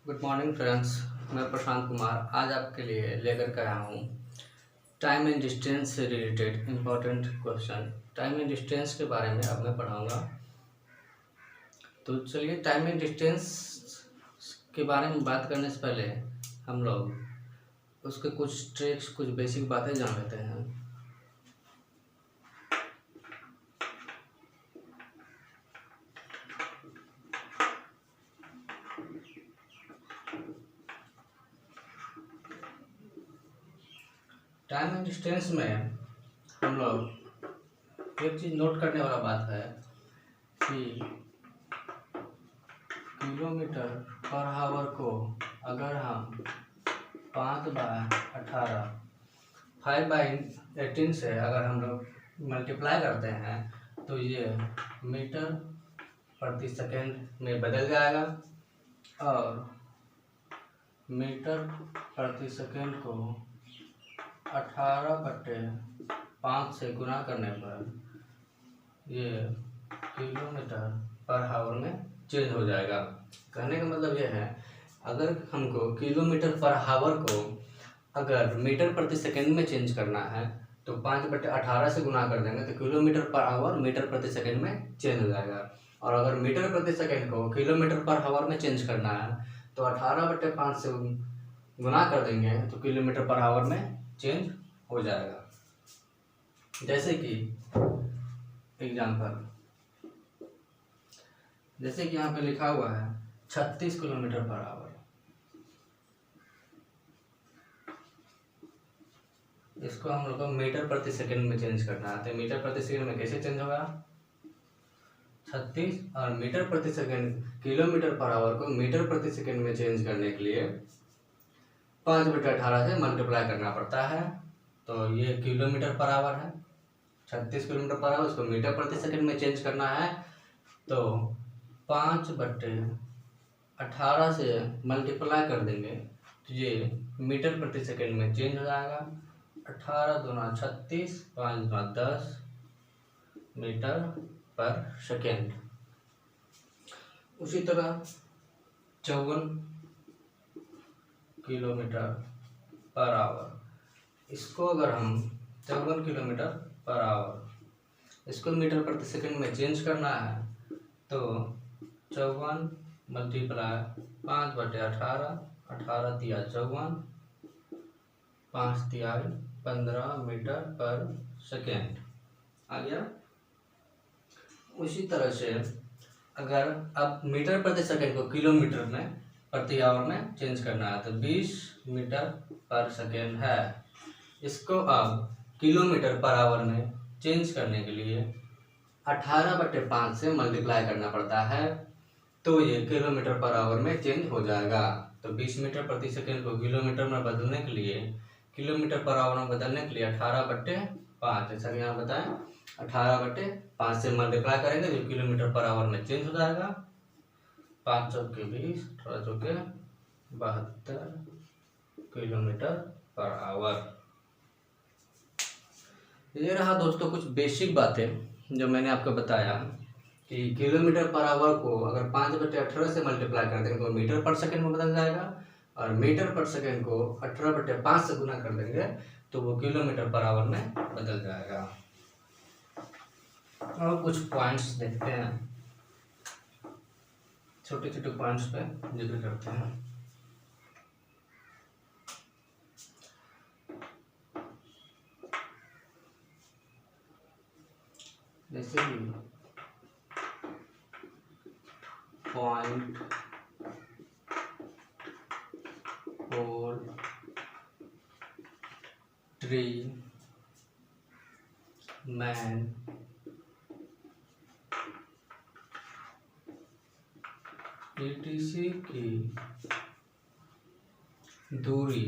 Good morning friends. मैं प्रशांत कुमार आज आपके लिए लेकर के आया हूँ टाइम एंड डिस्टेंस से related important question. Time and distance के बारे में अब मैं पढ़ाऊँगा। तो चलिए टाइम एंड डिस्टेंस के बारे में बात करने से पहले हम लोग उसके कुछ ट्रिक्स, कुछ बेसिक बातें जान लेते हैं। टाइम एंड डिस्टेंस में हम लोग एक चीज़ नोट करने वाला बात है कि किलोमीटर पर आवर को अगर हम 5/18 5/18 से अगर हम लोग मल्टीप्लाई करते हैं तो ये मीटर प्रति सेकेंड में बदल जाएगा और मीटर प्रति सेकेंड को 18/5 से गुना करने पर ये किलोमीटर पर आवर में चेंज हो जाएगा। कहने का मतलब ये है, अगर हमको किलोमीटर पर आवर को अगर मीटर प्रति सेकेंड में चेंज करना है तो 5/18 से गुना कर देंगे तो किलोमीटर पर आवर मीटर प्रति सेकेंड में चेंज हो जाएगा। और अगर मीटर प्रति सेकेंड को किलोमीटर पर आवर में चेंज करना है तो 18/5 से गुना कर देंगे तो किलोमीटर पर आवर में चेंज हो जाएगा। जैसे कि एग्जाम्पल, जैसे कि यहाँ पे लिखा हुआ है 36 किलोमीटर पर आवर। इसको हम लोग को मीटर प्रति सेकंड में चेंज करना है। तो मीटर प्रति सेकंड में कैसे चेंज होगा? 36 और मीटर प्रति सेकंड, किलोमीटर पर आवर को मीटर प्रति सेकंड में चेंज करने के लिए 5/18 से मल्टीप्लाई करना पड़ता है। तो ये किलोमीटर पर आवर है, 36 किलोमीटर पर आवर, उसको मीटर प्रति सेकंड में चेंज करना है तो 5/18 से मल्टीप्लाई कर देंगे तो ये मीटर प्रति सेकंड में चेंज हो जाएगा। 18 दूना 36, 5 दूना 10 मीटर पर सेकेंड। उसी तरह 54 किलोमीटर पर आवर, इसको अगर हम 54 किलोमीटर पर आवर इसको मीटर प्रति सेकंड में चेंज करना है तो 54 मल्टीप्लाई 5/18, 18 तिया 54, 5 तिया 15 मीटर पर सेकेंड आ गया। उसी तरह से अगर अब मीटर प्रति सेकंड को किलोमीटर में प्रति आवर में चेंज करना है तो 20 मीटर पर सेकेंड है। इसको अब किलोमीटर पर आवर में चेंज करने के लिए 18/5 से मल्टीप्लाई करना पड़ता है तो ये किलोमीटर पर आवर में चेंज हो जाएगा। तो 20 मीटर प्रति सेकंड को किलोमीटर में बदलने के लिए, किलोमीटर पर आवर में बदलने के लिए 18/5, जैसा कि यहाँ बताएं 18/5 से मल्टीप्लाई करेंगे तो किलोमीटर पर आवर में चेंज हो जाएगा। 5 चौके 20, 18 चौके 72 किलोमीटर पर आवर। ये रहा दोस्तों कुछ बेसिक बातें जो मैंने आपको बताया कि किलोमीटर पर आवर को अगर 5/18 से मल्टीप्लाई कर देंगे तो मीटर पर सेकंड में बदल जाएगा और मीटर पर सेकंड को 18/5 से गुना कर देंगे तो वो किलोमीटर पर आवर में बदल जाएगा। और कुछ पॉइंट्स देखते हैं, छोटे छोटे पॉइंट्स पे जिक्र करते हैं। जैसे कि पॉइंट 4 ट्री मैन ETC की दूरी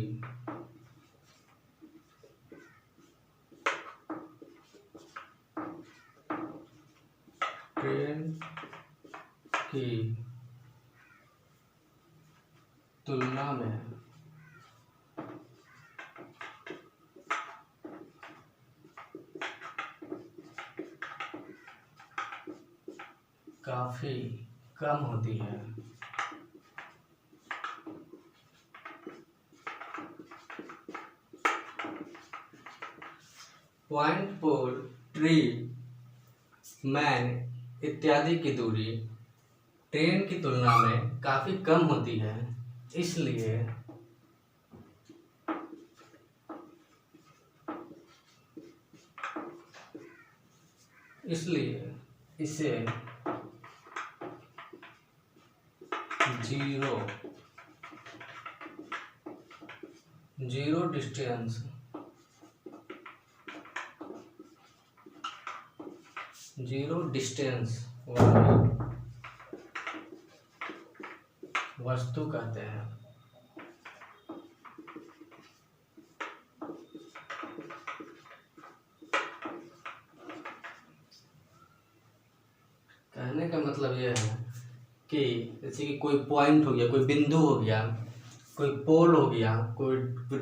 ट्रेन की तुलना में काफी कम होती है। पॉइंट, पोल, ट्री, मैन इत्यादि की दूरी ट्रेन की तुलना में काफी कम होती है, इसलिए इसे जीरो डिस्टेंस वाली वस्तु कहते हैं। कहने का मतलब यह है कि जैसे कि कोई पॉइंट हो गया, कोई बिंदु हो गया, कोई पोल हो गया, कोई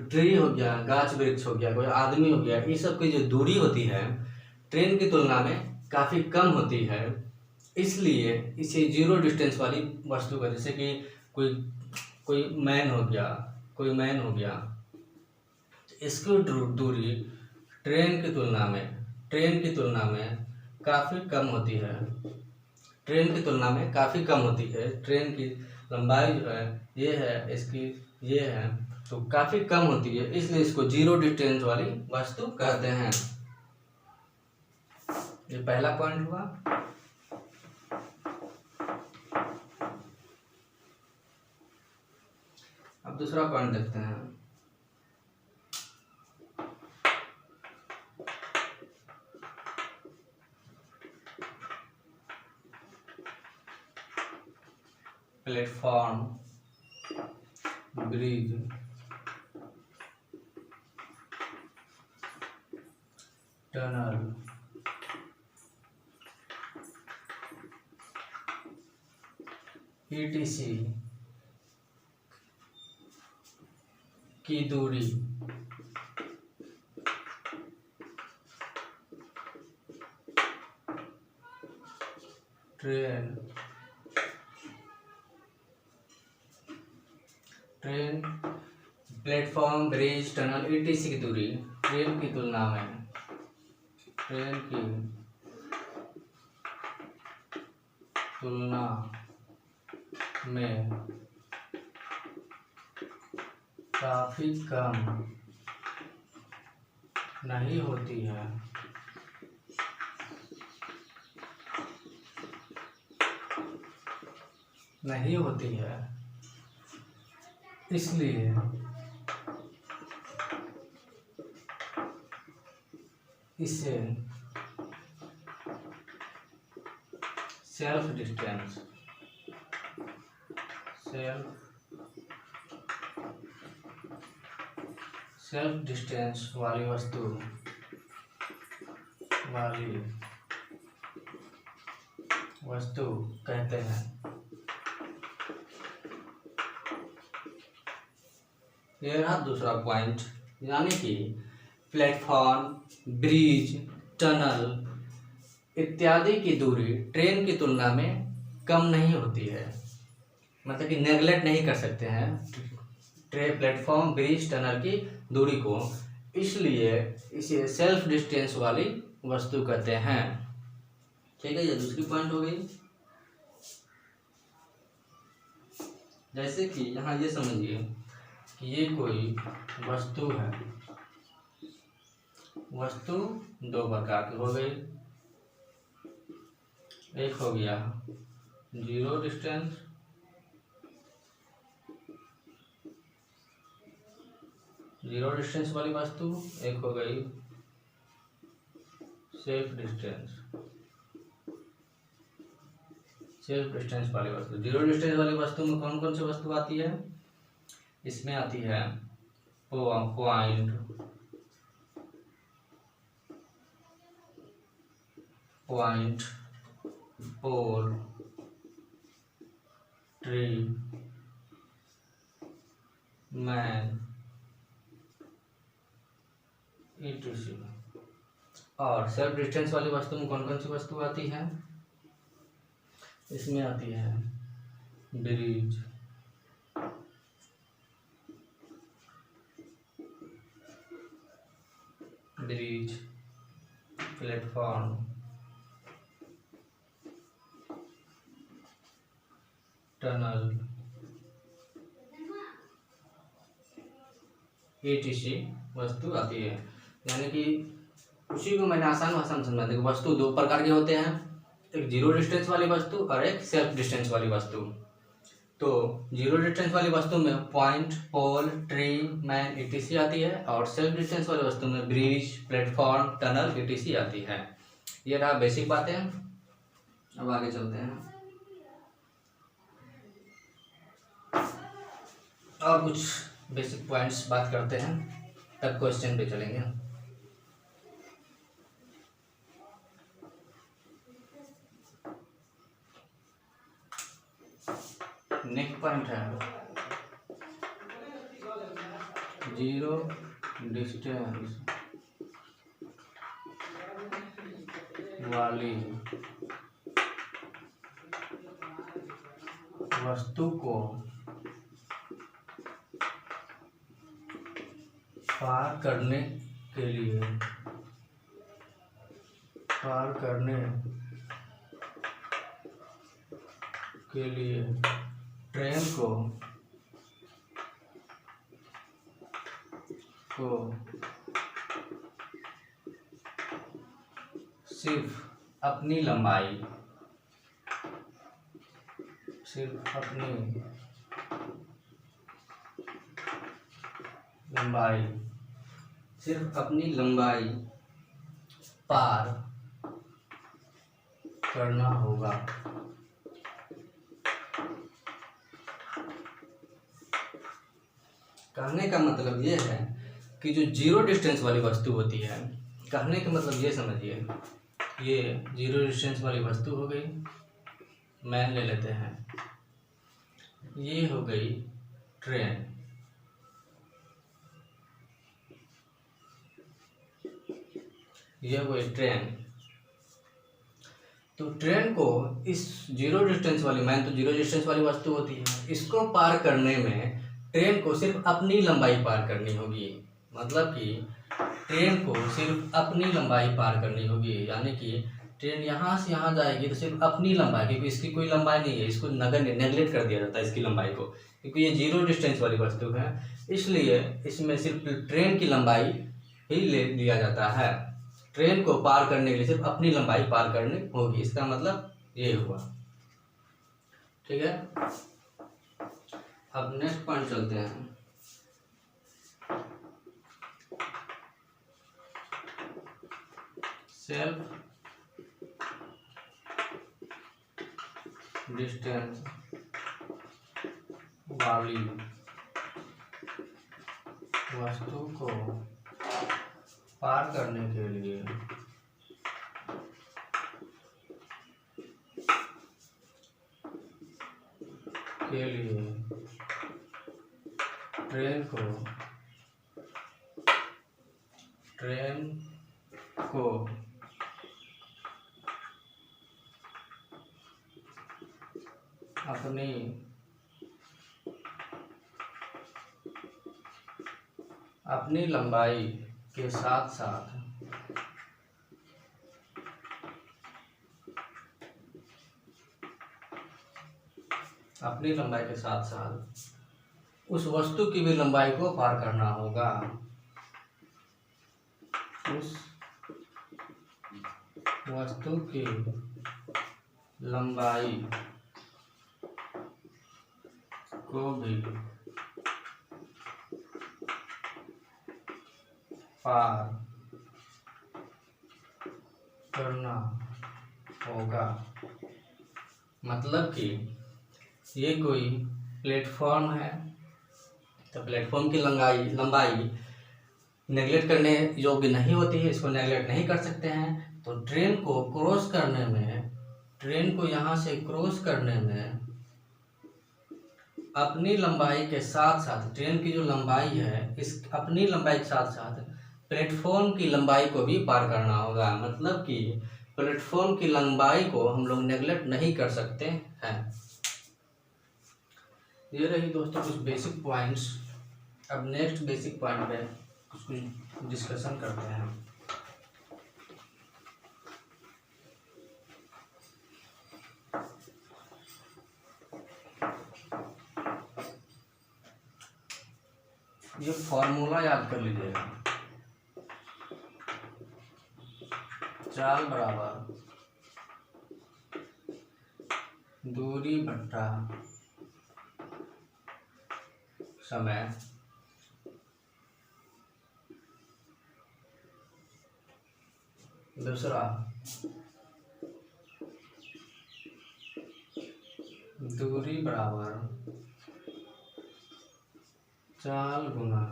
ट्री हो गया, गाछ वृक्ष हो गया, कोई आदमी हो गया, ये सब की जो दूरी होती है ट्रेन की तुलना में काफ़ी कम होती है, इसलिए इसे जीरो डिस्टेंस वाली वस्तु का, जैसे कि कोई कोई मैन हो गया, इसकी दूरी ट्रेन की तुलना में काफ़ी कम होती है। ट्रेन की तुलना में काफ़ी कम होती है। ट्रेन की लंबाई जो है ये है, इसकी ये है, तो काफ़ी कम होती है, इसलिए इसको जीरो डिस्टेंस वाली वस्तु कहते हैं। ये पहला पॉइंट हुआ। अब दूसरा पॉइंट देखते हैं। प्लेटफॉर्म, ब्रिज, टनल, ETC की दूरी train platform, bridge, tunnel, ETC की दूरी ट्रेन की तुलना में काफी कम नहीं होती है। इसलिए इसे सेल्फ डिस्टेंस वाली वस्तु कहते हैं। ये रहा दूसरा पॉइंट, यानी कि प्लेटफॉर्म, ब्रिज, टनल इत्यादि की दूरी ट्रेन की तुलना में कम नहीं होती है, मतलब कि नेगलेक्ट नहीं कर सकते हैं प्लेटफॉर्म, ब्रिज, टनल की दूरी को, इसलिए इसे सेल्फ डिस्टेंस वाली वस्तु कहते हैं। ठीक है, ये दूसरी पॉइंट हो गई। जैसे कि यहाँ ये समझिए कि ये कोई वस्तु है, वस्तु दो प्रकार की हो गई। एक हो गया जीरो डिस्टेंस, वाली वस्तु, एक हो गई सेल्फ डिस्टेंस वाली वस्तु। जीरो डिस्टेंस वाली वस्तु में कौन कौन सी वस्तु आती है? इसमें आती है पॉइंट, पोल, ट्री, मैन, ETC। और सेल्फ डिस्टेंस वाली वस्तु में कौन कौन सी वस्तु आती है? इसमें आती है ब्रिज, प्लेटफॉर्म टनल ETC वस्तु आती है। यानी कि उसी को मैंने आसान भाषा में समझा दिया। वस्तु दो प्रकार के होते हैं, एक जीरो डिस्टेंस वाली वस्तु और एक सेल्फ डिस्टेंस वाली वस्तु। तो जीरो डिस्टेंस वाली वस्तु में पॉइंट, पोल, ट्री, मैन ETC आती है, और सेल्फ डिस्टेंस वाली वस्तु में ब्रिज, प्लेटफॉर्म, टनल ETC आती है। ये रहा बेसिक बातें। अब आगे चलते हैं और कुछ बेसिक पॉइंट्स बात करते हैं, तब क्वेश्चन पे चलेंगे। नेक्स्ट पॉइंट है जीरो डिस्टेंस वाली वस्तु को पार करने के लिए ट्रेन को सिर्फ अपनी लंबाई पार करना होगा। कहने का मतलब ये है कि जो जीरो डिस्टेंस वाली वस्तु होती है, कहने का मतलब ये समझिए, ये जीरो डिस्टेंस वाली वस्तु हो गई, मैन ले लेते हैं, ये हो गई ट्रेन, ये हो गई ट्रेन। तो ट्रेन को इस जीरो डिस्टेंस वाली, मैन तो जीरो डिस्टेंस वाली वस्तु होती है, इसको पार करने में ट्रेन को सिर्फ अपनी लंबाई पार करनी होगी। मतलब कि ट्रेन को सिर्फ अपनी लंबाई पार करनी होगी, यानी कि ट्रेन यहाँ से यहाँ जाएगी तो सिर्फ अपनी लंबाई, क्योंकि इसकी कोई लंबाई नहीं है, इसको नेगलेक्ट कर दिया जाता है इसकी लंबाई को, क्योंकि ये जीरो डिस्टेंस वाली वस्तु है, इसलिए इसमें सिर्फ ट्रेन की लंबाई ही ले लिया जाता है। ट्रेन को पार करने के लिए सिर्फ अपनी लंबाई पार करनी होगी, इसका मतलब ये हुआ। ठीक है, अब नेक्स्ट पॉइंट चलते हैं। सेल्फ डिस्टेंस वाली वस्तु को पार करने के लिए ट्रेन को अपनी लंबाई के साथ साथ उस वस्तु की भी लंबाई को पार करना होगा। उस वस्तु की लंबाई को भी पार करना होगा। मतलब कि ये कोई प्लेटफॉर्म है, तो प्लेटफॉर्म की लंबाई नेगलेक्ट करने योग्य नहीं होती है, इसको नेगलेक्ट नहीं कर सकते हैं। तो ट्रेन को क्रॉस करने में, ट्रेन को यहाँ से क्रॉस करने में अपनी लंबाई के साथ साथ, ट्रेन की जो लंबाई है, इस अपनी लंबाई के साथ साथ प्लेटफॉर्म की लंबाई को भी पार करना होगा। मतलब कि प्लेटफॉर्म की लंबाई को हम लोग नेगलेक्ट नहीं कर सकते हैं। ये रही दोस्तों कुछ बेसिक पॉइंट्स। अब नेक्स्ट बेसिक पॉइंट पे कुछ डिस्कशन करते हैं। ये फॉर्मूला याद कर लीजिएगा। चाल बराबर दूरी बट्टा समय। दूसरा दूरी बराबर चाल गुना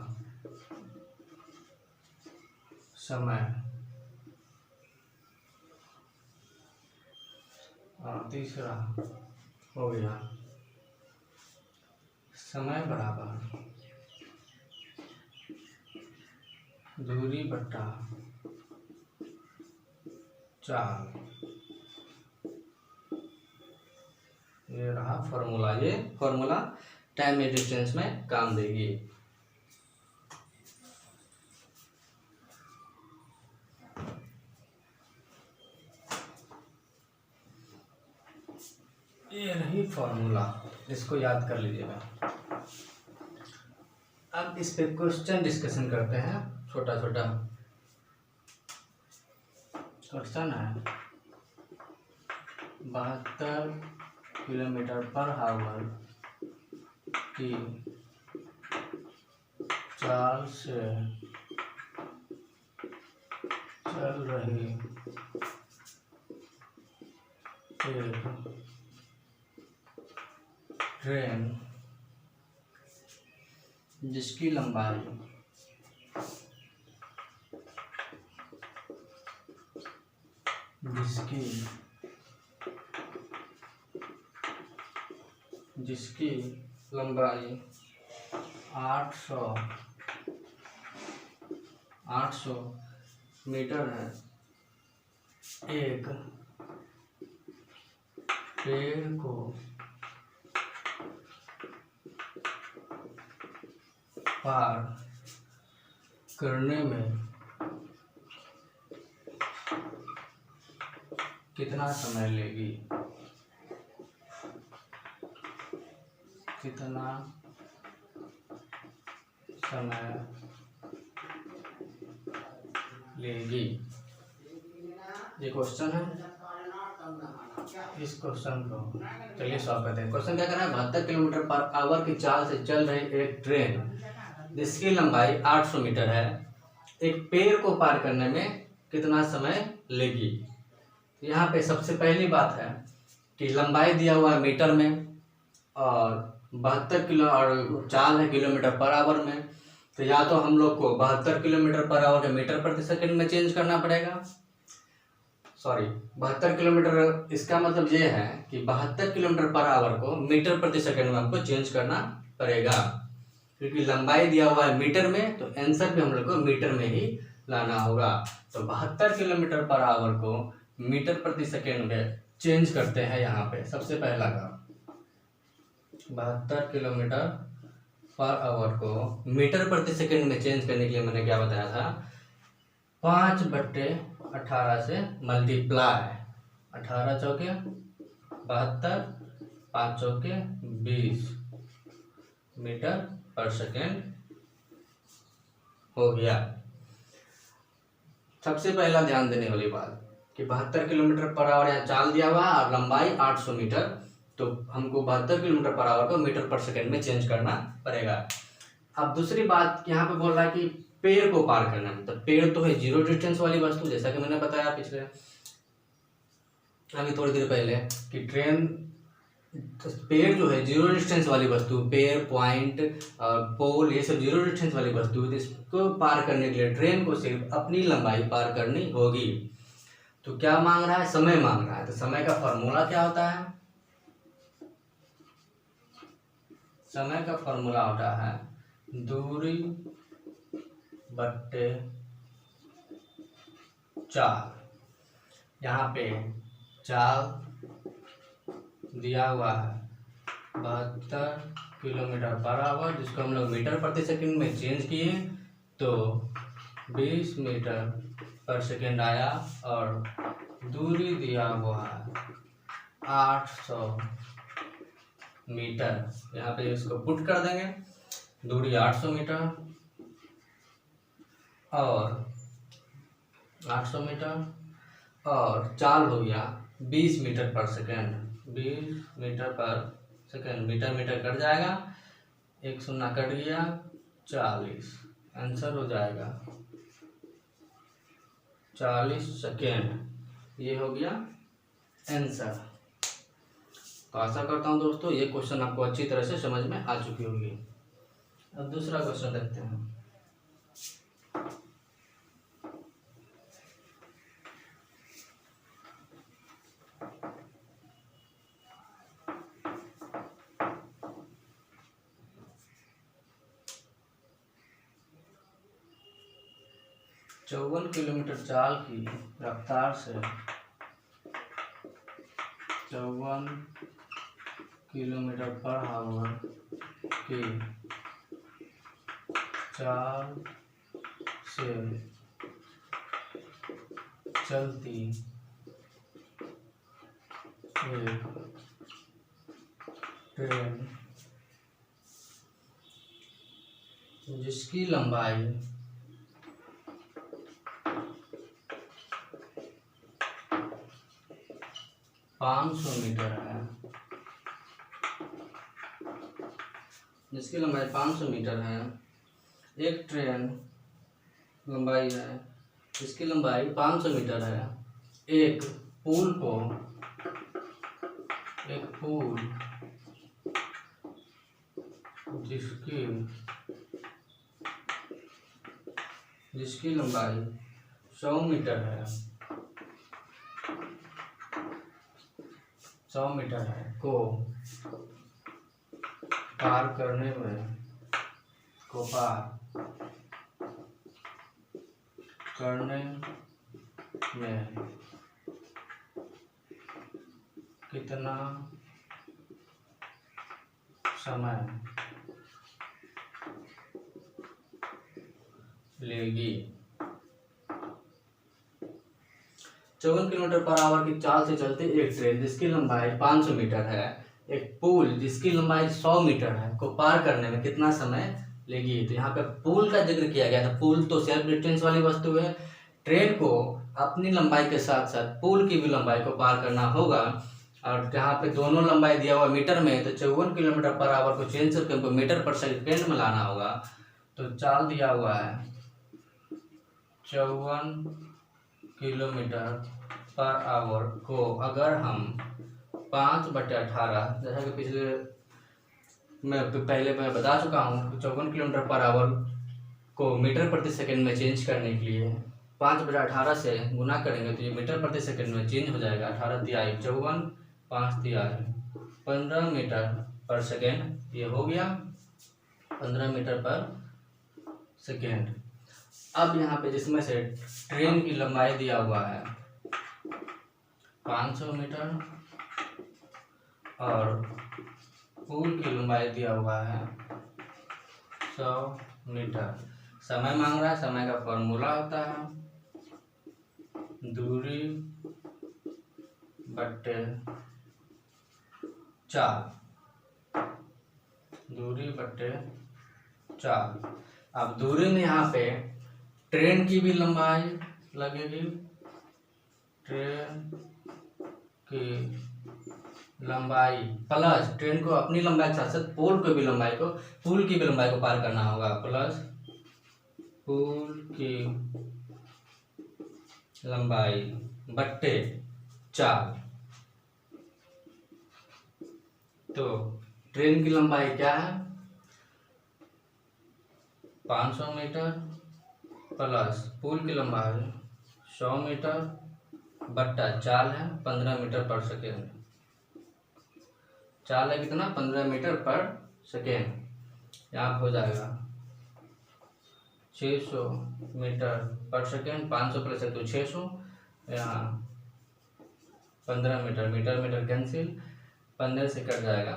समय। और तीसरा हो गया समय बराबर दूरी बट्टा चाल। ये रहा फॉर्मूला। ये फॉर्मूला टाइम या डिस्टेंस में काम देगी। ये रही फॉर्मूला, इसको याद कर लीजिएगा। अब इस पे क्वेश्चन डिस्कशन करते हैं। छोटा छोटा क्वेश्चन है। 72 किलोमीटर पर आवर की चाल से चल रही एक ट्रेन जिसकी लंबाई जिसकी लंबाई 800 मीटर है, एक पेड़ को पार करने में कितना समय लेगी? कितना समय लेगी? ये क्वेश्चन है। इस क्वेश्चन को चलिए सॉल्व करते हैं। क्वेश्चन क्या कर रहा है? 72 किलोमीटर पर आवर की चाल से चल रही एक ट्रेन जिसकी लंबाई 800 मीटर है, एक पेड़ को पार करने में कितना समय लेगी? यहाँ पे सबसे पहली बात है कि लंबाई दिया हुआ है मीटर में और 72 किलो और चाल है किलोमीटर पर आवर में। तो या तो हम लोग को 72 किलोमीटर पर आवर के मीटर प्रति सेकंड में चेंज करना पड़ेगा। सॉरी, 72 किलोमीटर, इसका मतलब ये है कि 72 किलोमीटर पर आवर को मीटर प्रति सेकंड में हमको चेंज करना पड़ेगा, क्योंकि लंबाई दिया हुआ है मीटर में, तो आंसर भी हम लोग को मीटर में ही लाना होगा। तो 72 किलोमीटर पर आवर को मीटर प्रति सेकंड में चेंज करते हैं। यहाँ पे सबसे पहला काम, 72 किलोमीटर पर आवर को मीटर प्रति सेकंड में चेंज करने के लिए मैंने क्या बताया था? 5/18 से मल्टीप्लाई। 18 चौके 72, 5 चौके 20 मीटर पर सेकेंड हो गया। सबसे पहला ध्यान देने वाली बात कि 72 किलोमीटर पर आवर यहाँ चाल दिया हुआ और लंबाई 800 मीटर, तो हमको 72 किलोमीटर पर आवर को मीटर पर सेकेंड में चेंज करना पड़ेगा। अब दूसरी बात यहाँ पे बोल रहा है कि पेड़ को पार करना है। तो पेड़ तो है जीरो डिस्टेंस वाली वस्तु, जैसा कि मैंने बताया पिछले अभी थोड़ी देर पहले कि ट्रेन, पेड़ जो है जीरो डिस्टेंस वाली वस्तु, पेड़, पॉइंट और पोल, ये सब जीरो डिस्टेंस वाली वस्तु। इसको पार करने के लिए ट्रेन को सिर्फ अपनी लंबाई पार करनी होगी। तो क्या मांग रहा है? समय मांग रहा है। तो समय का फॉर्मूला क्या होता है? समय का फॉर्मूला होता है दूरी बट्टे चाल। यहाँ पे चाल दिया हुआ है 72 किलोमीटर पर आवर, जिसको हम लोग मीटर प्रति सेकंड में चेंज किए तो 20 मीटर पर सेकंड आया। और दूरी दिया हुआ है 800 मीटर। यहाँ पे इसको पुट कर देंगे। दूरी 800 मीटर और 800 मीटर और चाल हो गया 20 मीटर पर सेकेंड। 20 मीटर पर सेकेंड, मीटर मीटर कट जाएगा, एक शून्य कट गया, 40। आंसर हो जाएगा 40 सेकेंड। ये हो गया आंसर। तो आशा करता हूँ दोस्तों ये क्वेश्चन आपको अच्छी तरह से समझ में आ चुकी होगी। अब दूसरा क्वेश्चन देखते हैं। चौवन किलोमीटर चाल की रफ्तार से 54 किलोमीटर पर आवर की चाल से चलती एक ट्रेन जिसकी लंबाई 500 मीटर है, जिसकी लंबाई 500 मीटर है। एक ट्रेन लंबाई है जिसकी लंबाई 500 मीटर है। एक पुल जिसकी लंबाई 100 मीटर है, 100 मीटर है को पार करने में कितना समय लेगी। 54 किलोमीटर पर आवर की चाल से चलती एक ट्रेन जिसकी लंबाई 500 मीटर है, एक पुल जिसकी लंबाई 100 मीटर है को पार करने में कितना समय लेगी। तो यहाँ पे पुल का जिक्र किया गया था। पुल तो सेल्फ डिस्टेंस वाली वस्तु है। ट्रेन को अपनी लंबाई के साथ साथ पुल की भी लंबाई को पार करना होगा, और जहाँ पे दोनों लंबाई दिया हुआ मीटर में है तो 54 किलोमीटर पर आवर को चेंज करके हमको मीटर पर सेकेंड में लाना होगा। तो चाल दिया हुआ है 54 किलोमीटर पर आवर को अगर हम 5/18, जैसा कि पहले मैं बता चुका हूँ, 54 किलोमीटर पर आवर को मीटर प्रति सेकंड में चेंज करने के लिए 5/18 से गुना करेंगे तो ये मीटर प्रति सेकंड में चेंज हो जाएगा। 18 तिहाई 54, 5 तिहाई 15 मीटर पर सेकेंड। ये हो गया 15 मीटर पर सेकेंड। अब यहाँ पे जिसमें से ट्रेन की लंबाई दिया हुआ है 500 मीटर और पुल की लंबाई दिया हुआ है 100 मीटर। समय मांग रहा है। समय का फॉर्मूला होता है दूरी बट्टे चाल। अब दूरी में यहाँ पे ट्रेन की भी लंबाई लगेगी, ट्रेन की लंबाई प्लस ट्रेन को अपनी लंबाई के साथ साथ पुल की भी लंबाई को पार करना होगा, प्लस पुल की लंबाई बट्टे चाल। तो ट्रेन की लंबाई क्या है 500 मीटर प्लस पुल की लंबाई 100 मीटर बट्टा चाल है 15 मीटर पर सेकेंड। चाल है कितना 15 मीटर पर सेकेंड। यहाँ हो जाएगा 600 मीटर पर सेकेंड। 500 प्लस 1 तो 600, यहाँ 15 मीटर, मीटर मीटर कैंसिल, 15 से कट जाएगा,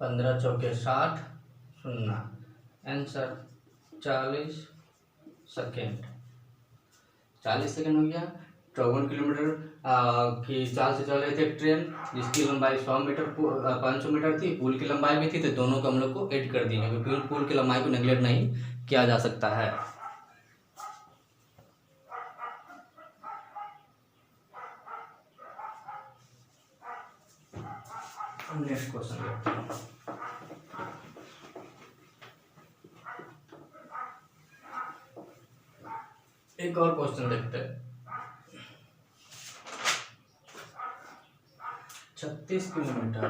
15 चौके 60, शून्य। Answer 40 second. 40 सेकेंड हो गया। 54 किलोमीटर की चाल से चल रही थी एक ट्रेन, जिसकी लंबाई 100 मीटर 500 मीटर थी, पुल की लंबाई भी थी, तो दोनों को हम लोग को ऐड कर दिए, क्योंकि पुल की लंबाई को नेगलेक्ट नहीं किया जा सकता है। नेक्स्ट क्वेश्चन देखते हैं। एक और क्वेश्चन देखते हैं। 36 किलोमीटर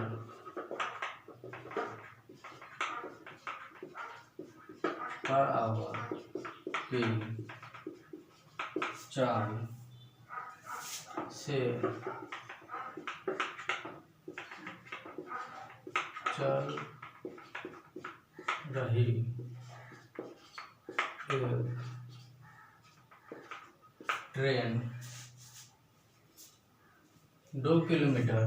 पर आवर की चाल से चल रही एक ट्रेन 2 किलोमीटर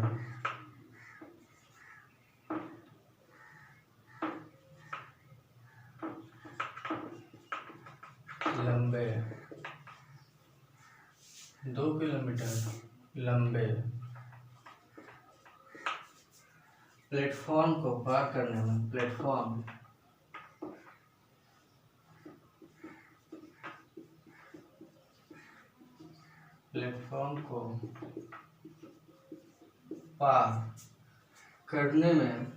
लंबे 2 किलोमीटर लंबे प्लेटफॉर्म को पार करने में प्लेटफॉर्म को पार करने में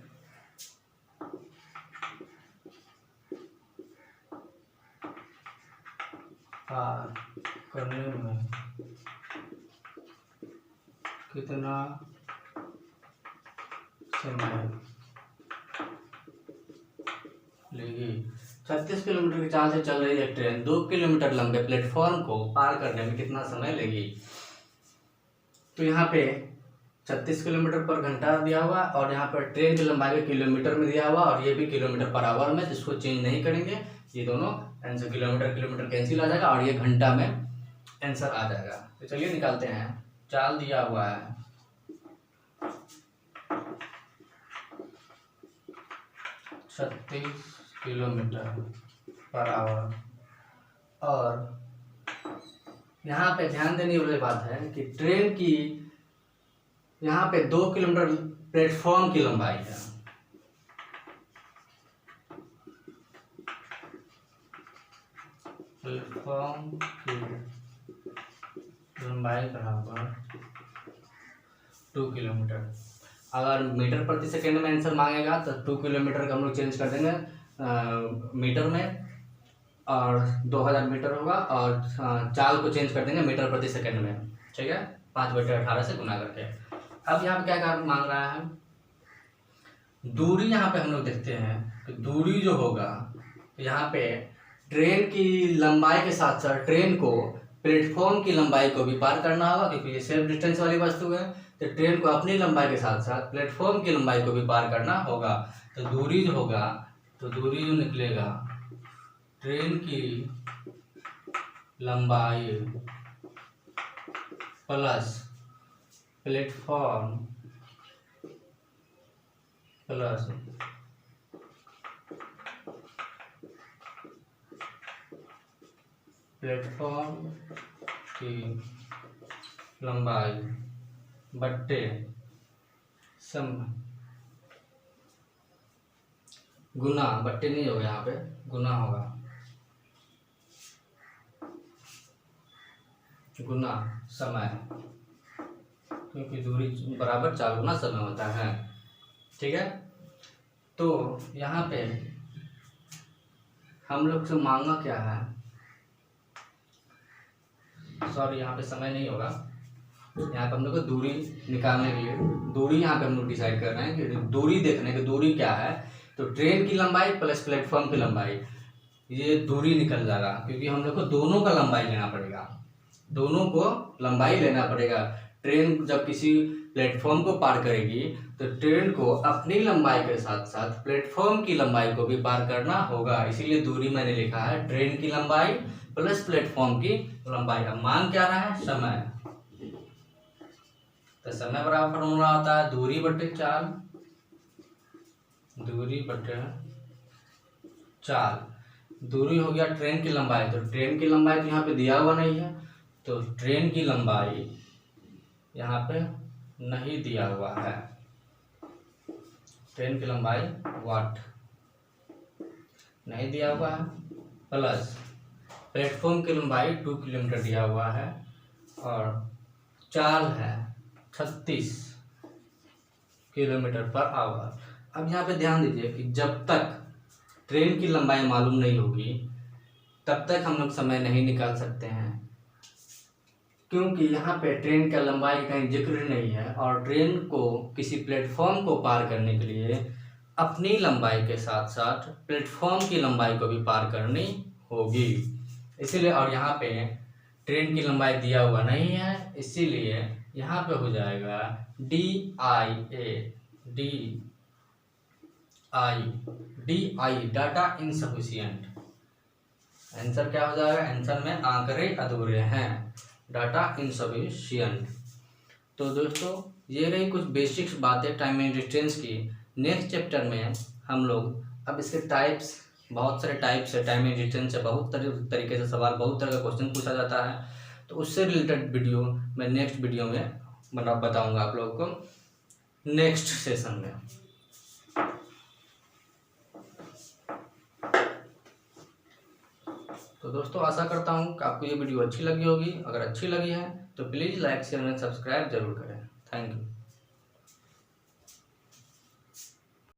कितना समय लेगी। 36 किलोमीटर की चाल से चल रही है ट्रेन 2 किलोमीटर लंबे प्लेटफॉर्म को पार करने में कितना समय लेगी। तो यहाँ पे 36 किलोमीटर पर घंटा दिया हुआ और यहाँ पर ट्रेन की लंबाई किलोमीटर में दिया हुआ और ये भी किलोमीटर पर आवर में, जिसको चेंज नहीं करेंगे, ये दोनों आंसर किलोमीटर कैंसिल आ जाएगा और ये घंटा में आंसर आ जाएगा। तो चलिए निकालते हैं। चाल दिया हुआ है 36 किलोमीटर पर आवर और यहाँ पे ध्यान देने वाली बात है कि ट्रेन की यहाँ पे 2 किलोमीटर प्लेटफॉर्म की लंबाई है। प्लेटफॉर्म की लंबाई बराबर 2 किलोमीटर। अगर मीटर प्रति सेकेंड में आंसर मांगेगा तो 2 किलोमीटर का हम लोग चेंज कर देंगे मीटर में और 2000 मीटर होगा और चाल को चेंज कर देंगे मीटर प्रति सेकेंड में, ठीक है, 5/18 से गुना करके। अब यहाँ पे क्या मांग रहा है, दूरी यहाँ पे हम लोग देखते हैं कि दूरी जो होगा यहाँ पे ट्रेन की लंबाई के साथ साथ ट्रेन को प्लेटफॉर्म की लंबाई को भी पार करना होगा, क्योंकि ये सेल्फ डिस्टेंस वाली वस्तु है। तो ट्रेन को अपनी लंबाई के साथ साथ प्लेटफॉर्म की लंबाई को भी पार करना होगा। तो दूरी जो होगा, तो दूरी जो निकलेगा ट्रेन की लंबाई प्लस प्लेटफॉर्म प्लस प्लेटफॉर्म की लंबाई बट्टे गुना, बट्टे नहीं होगा यहाँ पे, गुना होगा, गुना समय, क्योंकि दूरी बराबर 4 गुना समय होता है, ठीक है। तो यहाँ पे हम लोग से मांगा क्या है, सॉरी यहाँ पे समय नहीं होगा, यहाँ पे हम लोग को दूरी निकालने के लिए दूरी यहाँ पे हम लोग डिसाइड कर रहे हैं कि दूरी देखने की दूरी क्या है। तो ट्रेन की लंबाई प्लस प्लेटफॉर्म की लंबाई, ये दूरी निकल जाएगा, क्योंकि हम लोग को दोनों का लंबाई लेना पड़ेगा, दोनों को लंबाई लेना पड़ेगा। ट्रेन जब किसी प्लेटफॉर्म को पार करेगी तो ट्रेन को अपनी लंबाई के साथ साथ प्लेटफॉर्म की लंबाई को भी पार करना होगा, इसीलिए दूरी मैंने लिखा है ट्रेन की लंबाई प्लस प्लेटफॉर्म की लंबाई। अब मांग क्या रहा है, समय। तो समय बराबर फॉर्मूला होता है दूरी बटे चाल, दूरी बटे चाल। दूरी हो गया ट्रेन की लंबाई, तो ट्रेन की लंबाई तो यहाँ पे दिया हुआ नहीं है, तो ट्रेन की लंबाई यहाँ पे नहीं दिया हुआ है, ट्रेन की लंबाई वाट नहीं दिया हुआ है, प्लस प्लेटफॉर्म की लंबाई 2 किलोमीटर दिया हुआ है और चाल है 36 किलोमीटर पर आवर। अब यहाँ पे ध्यान दीजिए कि जब तक ट्रेन की लंबाई मालूम नहीं होगी तब तक हम लोग समय नहीं निकाल सकते हैं, क्योंकि यहाँ पे ट्रेन का लंबाई कहीं जिक्र नहीं है और ट्रेन को किसी प्लेटफॉर्म को पार करने के लिए अपनी लंबाई के साथ साथ प्लेटफॉर्म की लंबाई को भी पार करनी होगी, इसीलिए। और यहाँ पे ट्रेन की लंबाई दिया हुआ नहीं है, इसीलिए यहाँ पे हो जाएगा DI डाटा इनसफिशिएंट। आंसर क्या हो जाएगा? आंसर में आंकड़े अधूरे हैं, डाटा इनसफिशिएंट। तो दोस्तों ये रही कुछ बेसिक्स बातें टाइम एंड डिस्टेंस की। नेक्स्ट चैप्टर में हम लोग अब इसके टाइप्स, बहुत सारे टाइप्स है टाइम एंड डिस्टेंस से, बहुत तरीके से सवाल, बहुत तरह का क्वेश्चन पूछा जाता है, तो उससे रिलेटेड वीडियो मैं नेक्स्ट वीडियो में बताऊंगा आप लोगों को नेक्स्ट सेशन में। तो दोस्तों आशा करता हूँ कि आपको ये वीडियो अच्छी लगी होगी। अगर अच्छी लगी है तो please like share and subscribe जरूर करें। Thank you.